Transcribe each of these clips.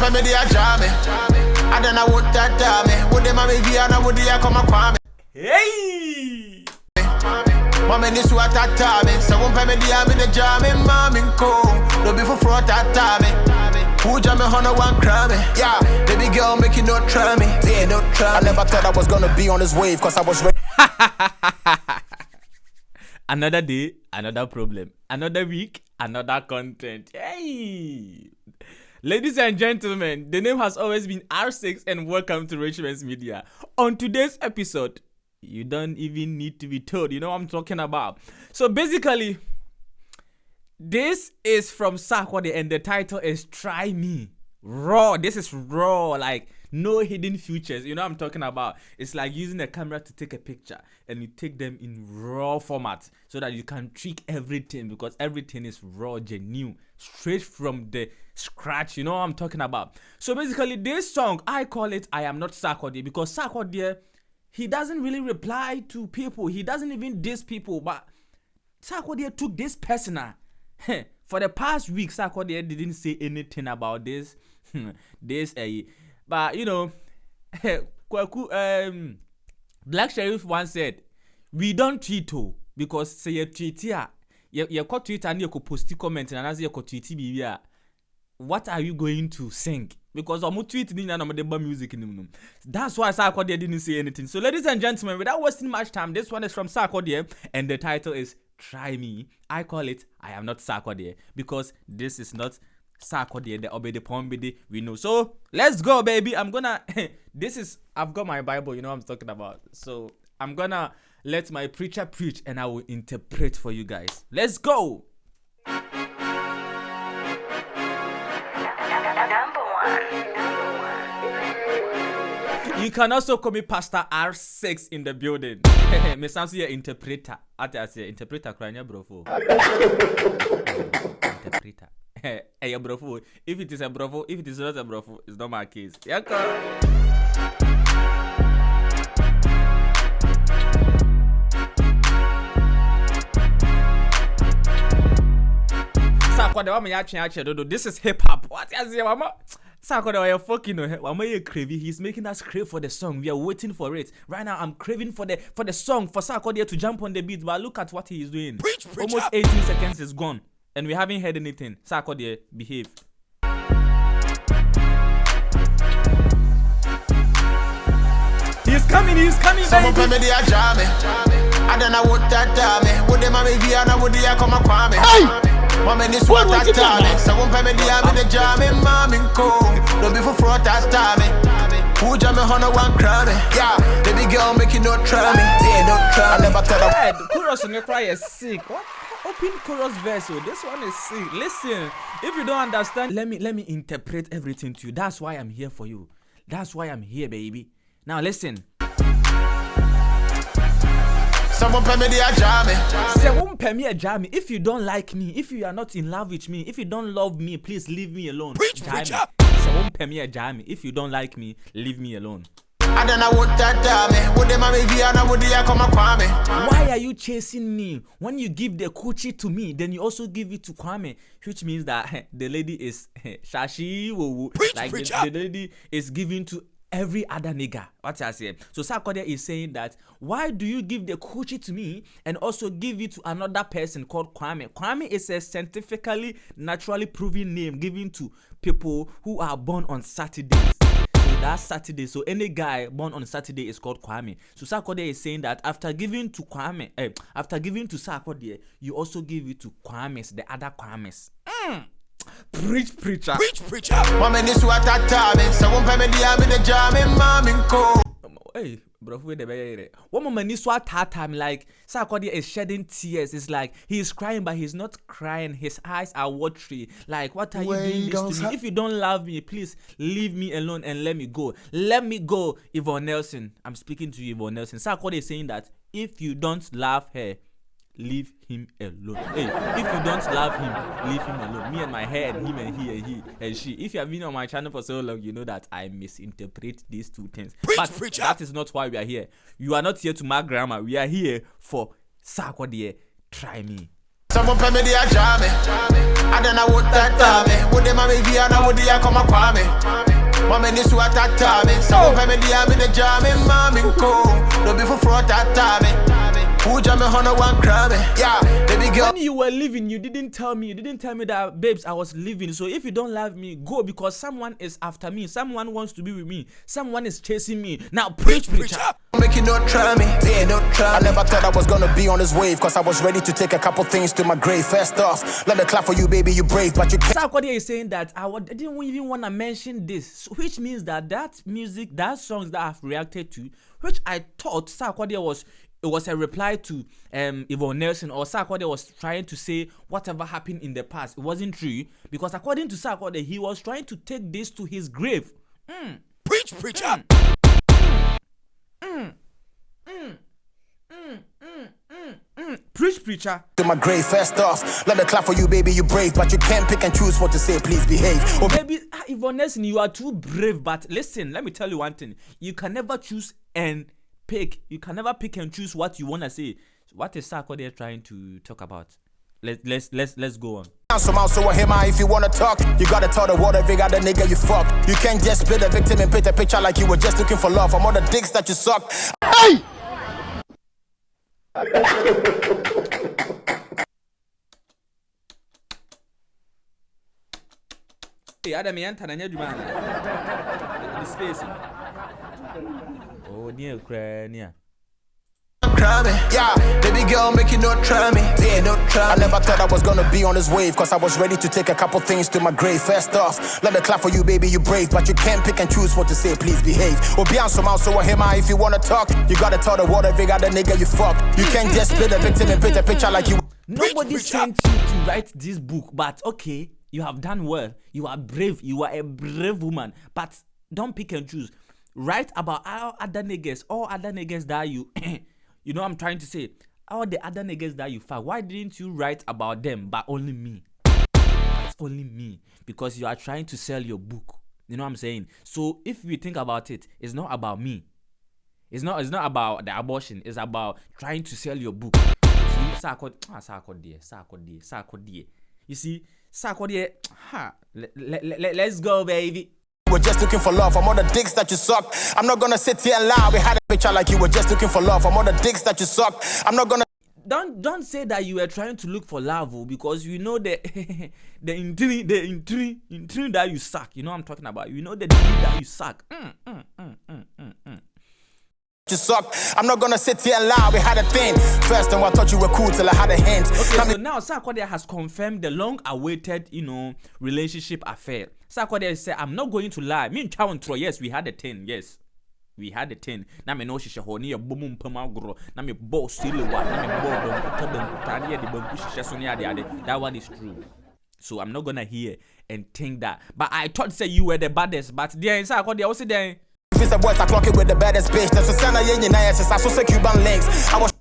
pay me the jam. I don't know what that damn. Would the mommy Viana would the come a kwame? Hey! Mommy this what that time. So won't pay me the jam, mommy co. No be for fraud that time. Who jam me on one crime? Yeah, baby girl make you not try me. Yeah, not try. I never thought I was gonna be on this wave cause I was ready. Another day, another problem. Another week, another content. Hey! Ladies and gentlemen, the name has always been R6 and welcome to Richmond's Media. On today's episode, you don't even need to be told, you know what I'm talking about. So basically, this is from Sarkodie and the title is Try Me. Raw, this is raw, like no hidden features, you know what I'm talking about. It's like using a camera to take a picture and you take them in raw format so that you can tweak everything because everything is raw, genuine, straight from the scratch, you know what I'm talking about. So basically this song, I call it I Am Not Sarkodie because Sarkodie, he doesn't really reply to people, he doesn't even diss people, but Sarkodie took this personal. For the past week, Sarkodie didn't say anything about this. But you know, Black Sheriff once said, we don't tweet because say you tweet here, you call Twitter and you could post comment and as you could tweet BBA. What are you going to sing? Because I'm tweeting and I'm the music in the That's why Sarkodie didn't say anything. So ladies and gentlemen, without wasting much time, this one is from Sarkodie and the title is Try Me. I call it I Am Not Sarkodie because this is not Sarkodie, the obey the pombidi we know. So let's go, baby. I'm gonna I've got my Bible, you know what I'm talking about. So I'm gonna let my preacher preach and I will interpret for you guys. Let's go. You can also call me Pastor R6 in the building. Me sounds here interpreter. I say interpreter crania brofo. Interpreter. Hey brofo. If it is a brofo, if it is not a brofo, it's not my case. Yeah, Sarkodie, this is hip hop. What is it, mama? Sarkodie, you're fucking craving. He's making us crave for the song. We are waiting for it. Right now, I'm craving for the song for Sarkodie to jump on the beat. But look at what he is doing. Almost 18 seconds is gone, and we haven't heard anything. Sarkodie, behave. He's coming, Someone pay me the jam. I don't know what that damn. Would the mommy Viana would the come a kwame? Mommy this what that time. Someone pay me the jam, mommy co. No be for fraud that time. Who jam me on one crime? Yeah, baby girl make you not try me. Yeah, not try. I never tell her. The chorus on the cry is sick. What? Open chorus verse. So this one is sick. Listen, if you don't understand, let me interpret everything to you. That's why I'm here for you. That's why I'm here, baby. Now listen. Someone pay me the jam. Someone pay me a jam. If you don't like me, if you are not in love with me, if you don't love me, please leave me alone. Preacher. Someone pay me a jam. If you don't like me, leave me alone. I don't know what that damn. Would the mommy Viana would the come a kwame? Why are you chasing me? When you give the coochie to me, then you also give it to Kwame, which means that the lady is shashi wo. Like the lady is giving to every other nigga. What I say? So Sarkodie is saying that why do you give the coochie to me and also give it to another person called Kwame? Kwame is a scientifically, naturally proven name given to people who are born on Saturdays. So that's Saturday. So any guy born on Saturday is called Kwame. So Sarkodie is saying that after giving to Sarkodie, you also give it to Kwames, the other Kwames. Preacher. Mommy this what that time. Someone pay me the jam, mommy co. Hey, bro, wait a minute. One moment is what time like Sarkodie is shedding tears. It's like he is crying, but he's not crying. His eyes are watery. Like, what are you doing this to me? If you don't love me, please leave me alone and let me go. Let me go, Yvonne Nelson. I'm speaking to you, Yvonne Nelson. Sarkodie is saying that if you don't love her, leave him alone. Hey, if you don't love him, leave him alone. Me and my hair and him and he and she. If you have been on my channel for so long, you know that I misinterpret these two things. But that is not why we are here. You are not here to mark grammar. We are here for Sarkodie. Try me. Someone pay me the ajame. I don't know what that time. Would the mommy via now would the come a kwame? Mommy this what that time. Someone pay me the jamming, mommy go. No be for fraud that time. Who jam me honor one crab? Yeah, baby girl. When you were leaving, you didn't tell me that, babes, I was leaving. So if you don't love me, go, because someone is after me. Someone wants to be with me. Someone is chasing me. Now preach. Make you not try me. Yeah, not try. I never thought I was gonna be on this wave, cause I was ready to take a couple things to my grave. First off, let me clap for you, baby, you brave, but you can't. Sarkodie is saying that I didn't even want to mention this, which means that music, that songs that I've reacted to, which I thought Sarkodie was a reply to Yvonne Nelson, or Sarkodie was trying to say whatever happened in the past. It wasn't true, because according to Sarkodie, he was trying to take this to his grave. Preach, preacher. Preach, preacher. To my grave, first off, let me clap for you, baby, you brave, but you can't pick and choose what to say, please behave. Oh, baby, Yvonne Nelson, you are too brave, but listen, let me tell you one thing. You can never choose and pick. You can never pick and choose what you want to say. What is Sarkodie trying to talk about? Let's go on. So if you wanna talk, you gotta tell the world every guy the nigga you fuck. You can't just play the victim and paint a picture like you were just looking for love from all the dicks that you suck. Hey! Hey, Adam, you enter and you the space. Oh, near Ukraine. Yeah, baby girl, make you not try me. Yeah, not try. I never thought I was gonna be on this wave, cause I was ready to take a couple things to my grave. First off, let me clap for you, baby, you brave, but you can't pick and choose what to say, please behave. If you wanna talk, you gotta tell the world every guy the nigga you fuck. You can't just play the victim and paint a picture like you. Nobody sent you to write this book, but okay, you have done well. You are brave. You are a brave woman, but don't pick and choose. Write about all other niggas that you. You know what I'm trying to say? All the other niggas that you fuck, why didn't you write about them but only me? That's only me. Because you are trying to sell your book. You know what I'm saying? So if you think about it, it's not about me. It's not about the abortion. It's about trying to sell your book. See, Sarkodie. You see, Sarkodie, let's go, baby. We're just looking for love from all the dicks that you suck. I'm not gonna sit here and lie. We had a picture like you were just looking for love from all the dicks that you suck. I'm not gonna. Don't say that you were trying to look for love, because you know the the intrigue that you suck. You know what I'm talking about. You know the deed that you suck. You suck. I'm not gonna sit here and lie. We had a thing. First time I thought you were cool till I had a hint. Okay, so now Sarkodie has confirmed the long-awaited, relationship affair. Sarkodie said, "I'm not going to lie. Me and Chawantro, yes, we had a thing. Yes, we had a thing. Na me no shisha honi ya bomu mpema gro. Na me bo sile wa. Na me bo bam tani ya di bam shisha soni ya di. That one is true. So I'm not gonna hear and think that. But I thought say you were the baddest. But there, Sarkodie, I was there." If the boys are clocking with the baddest bitch, that's a sana yen nice. I saw Cuban links.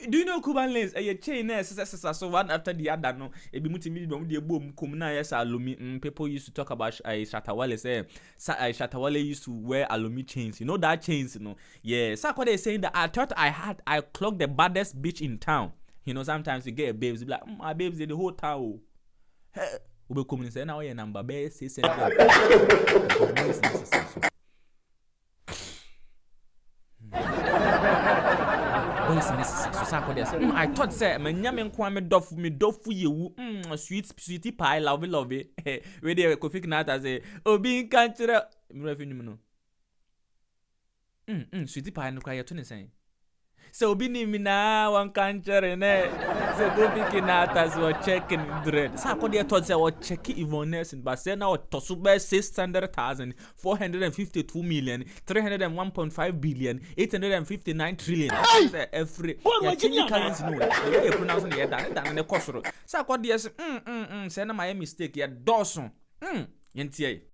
Do you know Cuban links? A chain so one after the other. No, it be multi boom. Kumna yes alumi. People used to talk about Shatawale. Say Shatawale used to wear alumi chains. You know that chains, Yeah. Sarkodie is saying that I thought I clocked the baddest bitch in town. Sometimes you get a babes, be like, my babes in the whole town. Hey, we come say now your number base say. I thought say me nyame nko me dofu yewu sweetie pie love we dey Kofi Kinata say obi nka kire me refi nyum no sweetie pie no kwa ye to ne sen so obi ni mi na wan kan kire ne so Kofi Kinata so checking dread Sarkodie thought say o check Yvonne Nelson, but say now to so be 600,000 452 million 301.5 billion 859 trillion. Every currency no they pronounce it that na kosoro. Sarkodie say na my mistake ya dawson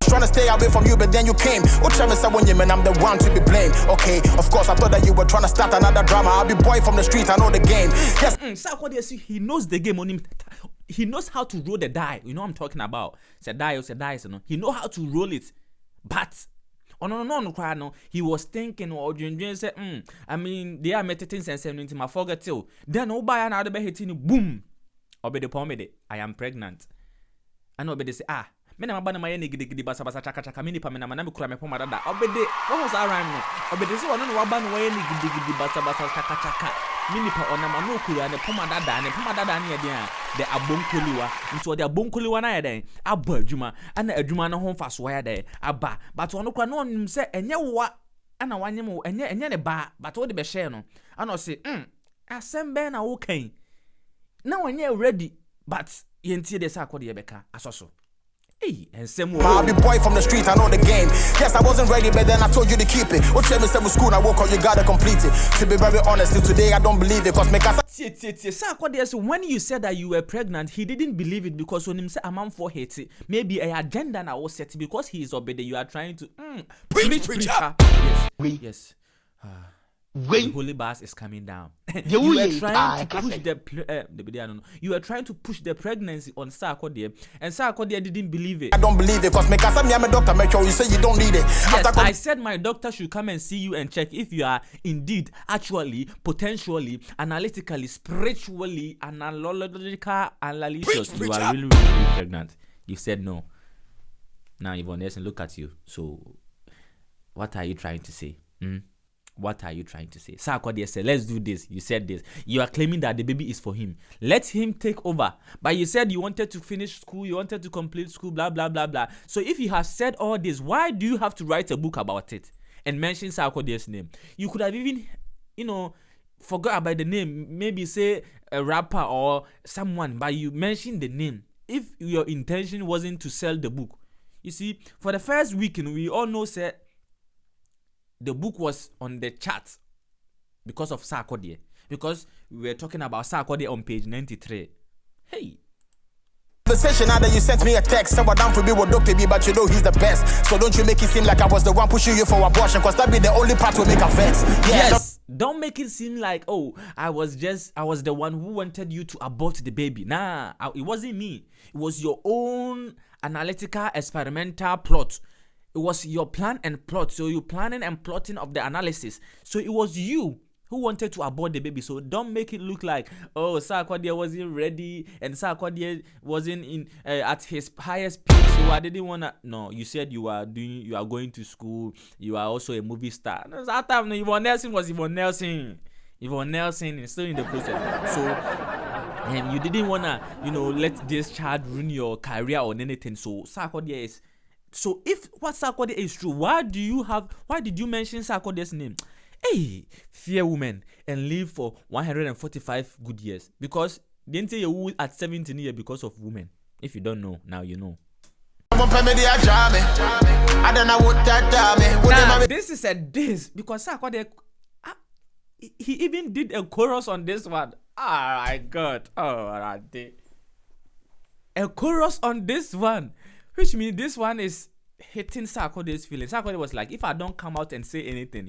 trying to stay away from you, but then you came. What trying to say when you mean I'm the one to be blamed? Okay, of course, I thought that you were trying to start another drama. I'll be boy from the street, I know the game. Yes. Sarkodie, he knows the game on him. He knows how to roll the die. You know what I'm talking about. Say die. He know how to roll it. But no. He was thinking or say, I mean, they are meditating and saying my forget till. Then buy another hitting boom. Obede pomede, I am pregnant. And obede say, me na mabana maye gidi basa chaka mini pa me na me kura me poma dada. Obede, what was that rhyme no? Obede say ono no waba no waye gidi basa chaka. Mini pa ona ma no kura ne poma dada ne ye den de abonkoliwa. Nso de abonkoliwa na ye den aba adwuma. Ana adwuma no ho mfaso ya den aba. But ono kura no nim say enye wa ana wanyem enye ne ba. But wo de be share no. Ana say, assemble na wo kan. Na wanye ready, but yentie de Sarkodie beka asoso. Hey, and some I'll be boy from the street, I know the game. Yes, I wasn't ready, but then I told you to keep it. What tell me some school, I woke up, you gotta complete it. To be very honest, till today I don't believe it. Cause make us Sarkodie, so when you said that you were pregnant, he didn't believe it because when him say a man for hate it, maybe a agenda now was set because he is obeyed. You are trying to preach. Yes. The holy bars is coming down. You were trying to push you were trying to push the pregnancy on Sarkodie, and Sarkodie didn't believe it. I don't believe it because me I'm a doctor. Make sure you say you don't need it. Yes, I said my doctor should come and see you and check if you are indeed, actually, potentially, analytically, spiritually, analytical, you are really pregnant. You said no. Now Yvonne Nelson, look at you. So, what are you trying to say? What are you trying to say? Sarkodie said, let's do this. You said this. You are claiming that the baby is for him. Let him take over. But you said you wanted to finish school. You wanted to complete school, blah, blah, blah, blah. So if you have said all this, why do you have to write a book about it and mention Sarkodie's name? You could have even, forgot about the name. Maybe say a rapper or someone, but you mentioned the name. If your intention wasn't to sell the book. You see, for the first weekend, we all know, say, the book was on the chart because of Sarkodie. Because we were talking about Sarkodie on page 93. Hey. The session now that you sent me a text, someone down for me with Dr. B, but you know he's the best. So don't you make it seem like I was the one pushing you for abortion, because that be the only part will make a vex. Yes. Don't make it seem like, I was the one who wanted you to abort the baby. Nah, it wasn't me. It was your own analytical experimental plot. It was your plan and plot. So you planning and plotting of the analysis. So it was you who wanted to abort the baby. So don't make it look like, Sarkodie wasn't ready and Sarkodie wasn't in at his highest peak. So I didn't wanna. No, you said you are going to school. You are also a movie star. No, that time Yvonne Nelson was Yvonne Nelson. Yvonne Nelson is still in the process. So you didn't wanna, let this child ruin your career or anything. So Sarkodie is. So if what Sarkodie is true, why did you mention Sarkodie's name? Hey, fear women and live for 145 good years. Because didn't say you at 17 years because of women. If you don't know, now you know. Now, this is a diss because Sarkodie, he even did a chorus on this one. Oh my God. A chorus on this one. Which means this one is hitting Sarkodie's feelings. Sarkodie was like, if I don't come out and say anything,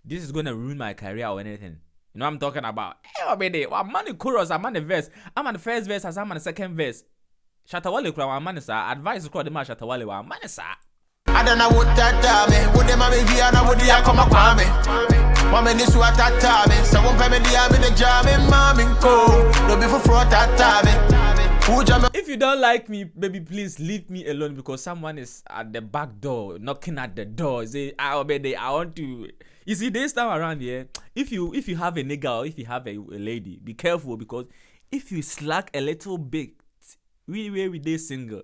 this is gonna ruin my career or anything. You know what I'm talking about? Hey, I'm on the chorus, I'm on the verse. I'm on the first verse as I'm on the second verse. Shatawale kwa I'm on the sir. Advice kwa the man Shatawale wa I'm on the sir. I don't know what that time. Would them have via na would ya come up me? Mama this what that time. Someone pay me the jam in mommy go. No be for fraud that time. If you don't like me, baby, please leave me alone because someone is at the back door, knocking at the door. Say, I want to. You see, this time around here, if you have a nigga or if you have a lady, be careful because if you slack a little bit, we they single,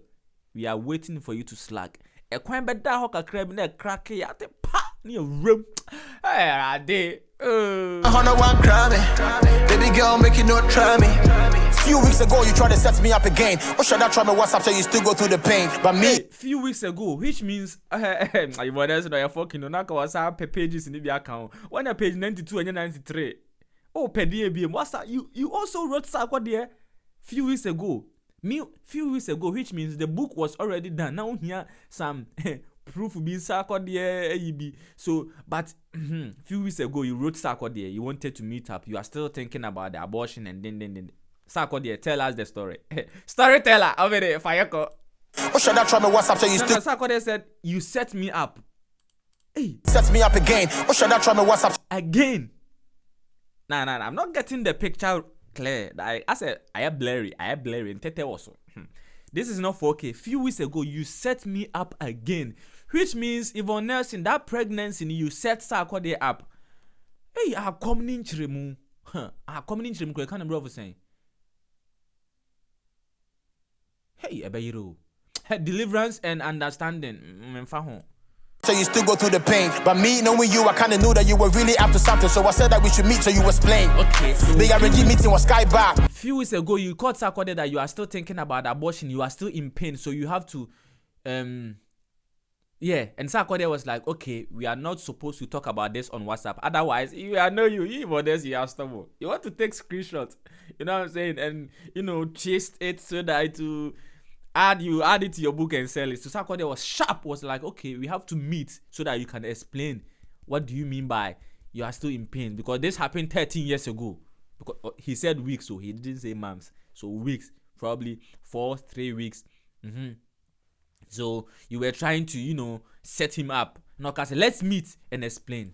we are waiting for you to slack. A quite better hoka crab in a crack at the pa near room. Hey, one cry baby girl, make you not try me. Few weeks ago, you tried to set me up again. Or should I try my WhatsApp so you still go through the pain? But me, few weeks ago, which means I was not fucking on WhatsApp pages in the account. When I page 92 and 93. Oh, PDABM, what's that? You also wrote Sarkodie few weeks ago. Few weeks ago, which means the book was already done. Now here some proof being Sarkodie. So, but few weeks ago, you wrote Sarkodie. You wanted to meet up. You are still thinking about the abortion and then. Sarkodie, tell us the story. Storyteller, over there, Fayeko. Or should I try my WhatsApp so you still? Sarkodie said, you set me up. Hey. Set me up again. Or should I try my WhatsApp? Again. Nah, I'm not getting the picture clear. Like I said, I am blurry, and Tete also. This is not 4K. Few weeks ago, you set me up again, which means Yvonne Nelson, that pregnancy you set Sarkodie up. Hey, I come in chiremu. I come in chiremu. I can't remember saying. Hey, Abayiro. Deliverance and understanding. So you still go through the pain. But me knowing you, I kinda knew that you were really up to something. So I said that we should meet, so you explain. Okay, so the RNG meeting was sky back. A few weeks ago, you called Sarkodie that you are still thinking about abortion, you are still in pain, so you have to yeah, and Sarkodie was like, okay, we are not supposed to talk about this on WhatsApp. Otherwise, you want to take screenshots, you know what I'm saying, and chase it so that to add it to your book and sell it. So Sarkodie was sharp, was like, okay, we have to meet so that you can explain what do you mean by you are still in pain, because this happened 13 years ago. Because he said weeks, so he didn't say months. So weeks, probably 3 weeks. So you were trying to set him up. No, cause let's meet and explain.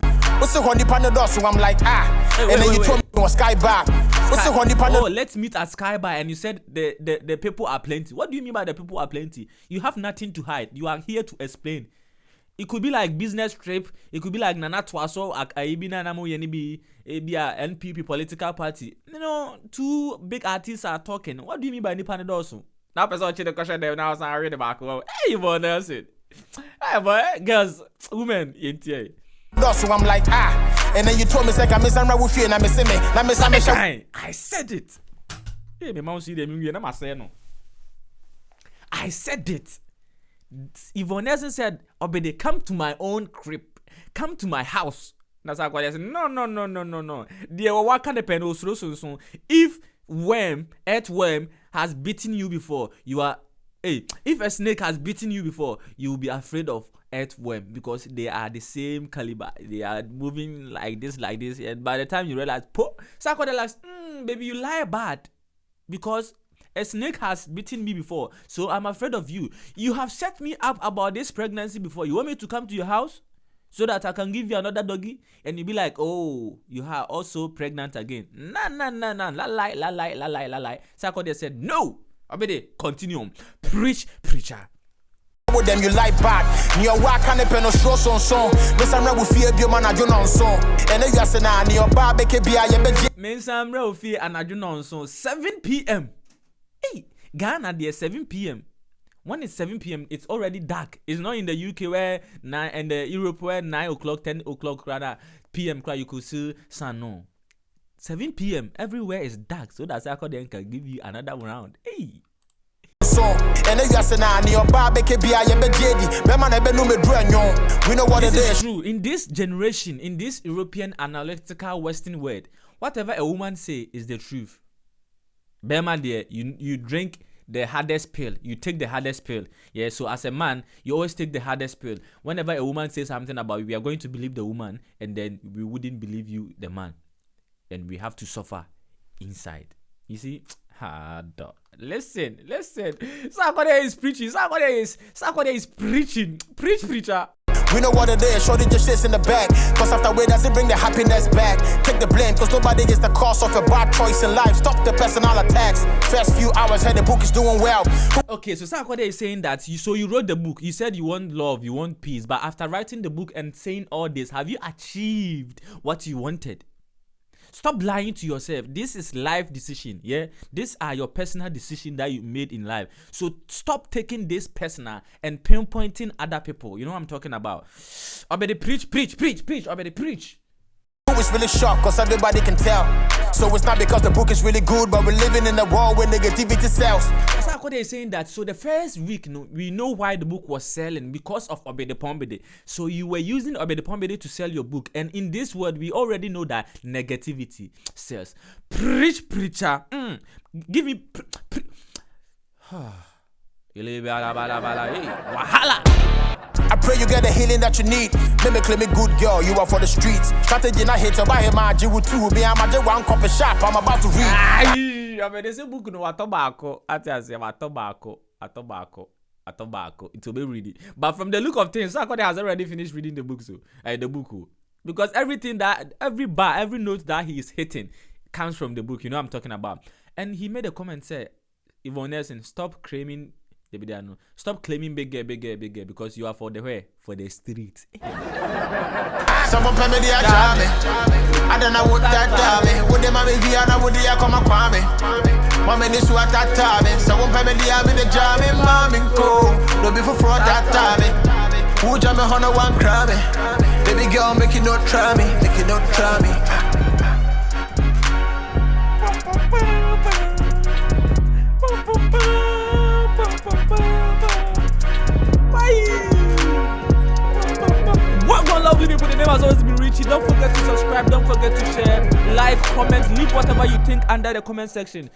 What's the honey panadol? So I'm like, and then you told me it was sky bar. What's the honey panadol? Oh, let's meet at Sky Bar, and you said the people are plenty. What do you mean by the people are plenty? You have nothing to hide. You are here to explain. It could be like business trip. It could be like Nana Twaso, Aibina Namo Yenibi, Abia NPP political party. Two big artists are talking. What do you mean by Nipanedoso? Now, person check the question there. Now, I read the back. Hey, Yvonne Nelson. Hey, boy, girls, women, yet. So I'm like, and then you told me like I miss with you and I miss me. I said it. Hey, my mom see them. I said it. Yvonne Nelson said, "Obede, come to my own crib, come to my house." That's how I said, no. They were working the pen. If earthworm has beaten you before, you are. Hey, if a snake has beaten you before, you will be afraid of earthworm because they are the same caliber. They are moving like this, and by the time you realize, Sarkodie like, baby, you lie bad because a snake has beaten me before, so I'm afraid of you. You have set me up about this pregnancy before. You want me to come to your house so that I can give you another doggy, and you be like, oh, you are also pregnant again. Nah, la lie. Sarkodie said, no. Obede, continue. Preach, preacher. With them you like bad. Near work and a pen of show song. Miss I'm with fear be man I do not so. And then you say na near barbecue be a Miss I'm with fear and I do not so. 7 p.m. Hey, Ghana there 7 p.m. When it's 7 p.m. it's already dark. It's not in the UK where 9 and the Europe where 9 o'clock, 10 o'clock rather p.m. you could see sun. No. 7 p.m. everywhere is dark, so that Sarkodie can give you another round. Hey. So, and then you say na near barbecue be a JD. We know what it is. This is true. In this generation, in this European analytical Western world, whatever a woman say is the truth. Beman there, you drink the hardest pill. You take the hardest pill. Yeah, so as a man, you always take the hardest pill. Whenever a woman says something about you, we are going to believe the woman, and then we wouldn't believe you, the man. And we have to suffer inside. You see? Listen. Sarkodie is preaching. Sarkodie is preaching. Preach, preacher. We know what it is. Shorty just sits in the back. Cause after way doesn't bring the happiness back. Take the blame, cause nobody gets the cost of a bad choice in life. Stop the personal attacks. First few hours, the book is doing well. Okay, so Sarkodie is saying that you wrote the book. You said you want love, you want peace. But after writing the book and saying all this, have you achieved what you wanted? Stop lying to yourself. This is life decision, yeah? These are your personal decisions that you made in life. So stop taking this personal and pinpointing other people. You know what I'm talking about? Obede, preach. Obede, preach. It's really shocked cause everybody can tell. So it's not because the book is really good, but we're living in a world where negativity sells. Sarkodie is saying that so the first week we know why the book was selling because of Obede Pombede. So you were using Obede Pombede to sell your book, and in this world we already know that negativity sells. Preach, preacher. Give me Wahala. I pray you get the healing that you need. Mimically me good girl, you are for the streets. Strategy not hit to buy him my G two. Me I'm a one copy shop. I'm about to read. I mean, this book no tobacco. I say tobacco. It will be reading. But from the look of things, Sarkodie has already finished reading the book. Because everything that every bar, every note that he is hitting comes from the book. You know what I'm talking about. And he made a comment say, Yvonne Nelson, stop claiming big girl, because you are for the way, for the street. Someone pay me the ajame. I don't know what that dame. Would the mommy Viana would the come a kwame? Mommy this what that time. Someone pay me the jame, mommy go. No be for fraud that time. Who jam me on one crame? Baby girl, make it not try me, make it not try me. Welcome, lovely people. The name has always been Richie. Don't forget to subscribe. Don't forget to share, like, comment, leave whatever you think under the comment section.